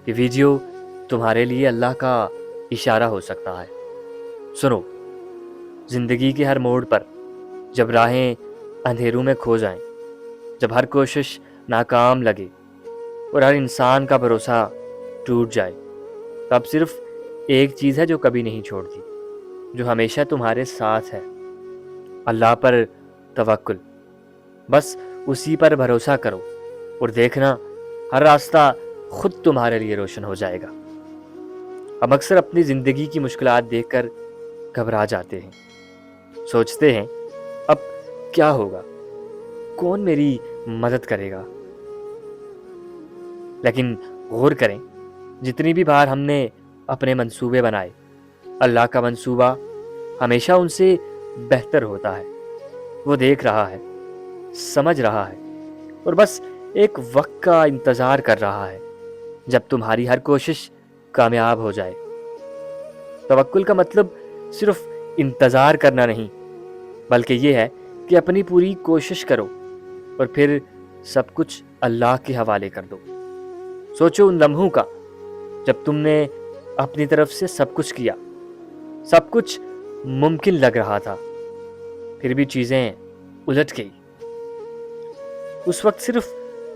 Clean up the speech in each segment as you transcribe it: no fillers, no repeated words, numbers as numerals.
یہ ویڈیو تمہارے لیے اللہ کا اشارہ ہو سکتا ہے۔ سنو، زندگی کے ہر موڑ پر جب راہیں اندھیروں میں کھو جائیں، جب ہر کوشش ناکام لگے اور ہر انسان کا بھروسہ ٹوٹ جائے، تب صرف ایک چیز ہے جو کبھی نہیں چھوڑتی، جو ہمیشہ تمہارے ساتھ ہے: اللہ پر توکل۔ بس اسی پر بھروسہ کرو اور دیکھنا ہر راستہ خود تمہارے لیے روشن ہو جائے گا۔ ہم اکثر اپنی زندگی کی مشکلات دیکھ کر گھبرا جاتے ہیں، سوچتے ہیں اب کیا ہوگا، کون میری مدد کرے گا۔ لیکن غور کریں، جتنی بھی بار ہم نے اپنے منصوبے بنائے، اللہ کا منصوبہ ہمیشہ ان سے بہتر ہوتا ہے۔ وہ دیکھ رہا ہے، سمجھ رہا ہے، اور بس ایک وقت کا انتظار کر رہا ہے جب تمہاری ہر کوشش کامیاب ہو جائے۔ توکل کا مطلب صرف انتظار کرنا نہیں، بلکہ یہ ہے کہ اپنی پوری کوشش کرو اور پھر سب کچھ اللہ کے حوالے کر دو۔ سوچو ان لمحوں کا جب تم نے اپنی طرف سے سب کچھ کیا، سب کچھ ممکن لگ رہا تھا، پھر بھی چیزیں الٹ گئی۔ اس وقت صرف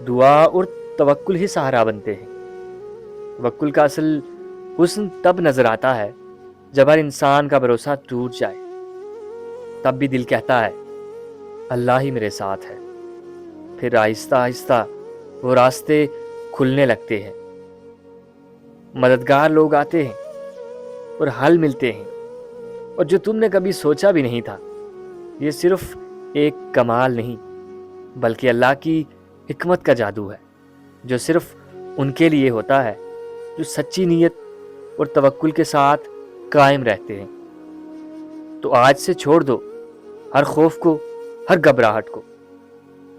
دعا اور توکل ہی سہارا بنتے ہیں۔ توکل کا اصل حسن تب نظر آتا ہے جب ہر انسان کا بھروسہ ٹوٹ جائے، تب بھی دل کہتا ہے اللہ ہی میرے ساتھ ہے۔ پھر آہستہ آہستہ وہ راستے کھلنے لگتے ہیں، مددگار لوگ آتے ہیں اور حل ملتے ہیں، اور جو تم نے کبھی سوچا بھی نہیں تھا۔ یہ صرف ایک کمال نہیں، بلکہ اللہ کی حکمت کا جادو ہے، جو صرف ان کے لیے ہوتا ہے جو سچی نیت اور توکل کے ساتھ قائم رہتے ہیں۔ تو آج سے چھوڑ دو ہر خوف کو، ہر گھبراہٹ کو۔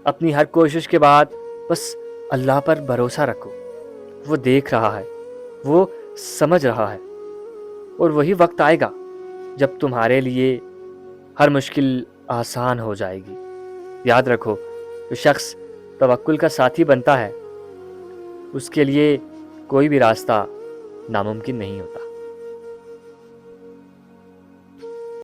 اپنی ہر کوشش کے بعد بس اللہ پر بھروسہ رکھو۔ وہ دیکھ رہا ہے، وہ سمجھ رہا ہے، اور وہی وقت آئے گا جب تمہارے لیے ہر مشکل آسان ہو جائے گی۔ یاد رکھو، جو شخص توکل کا ساتھی بنتا ہے، اس کے لیے کوئی بھی راستہ ناممکن نہیں ہوتا۔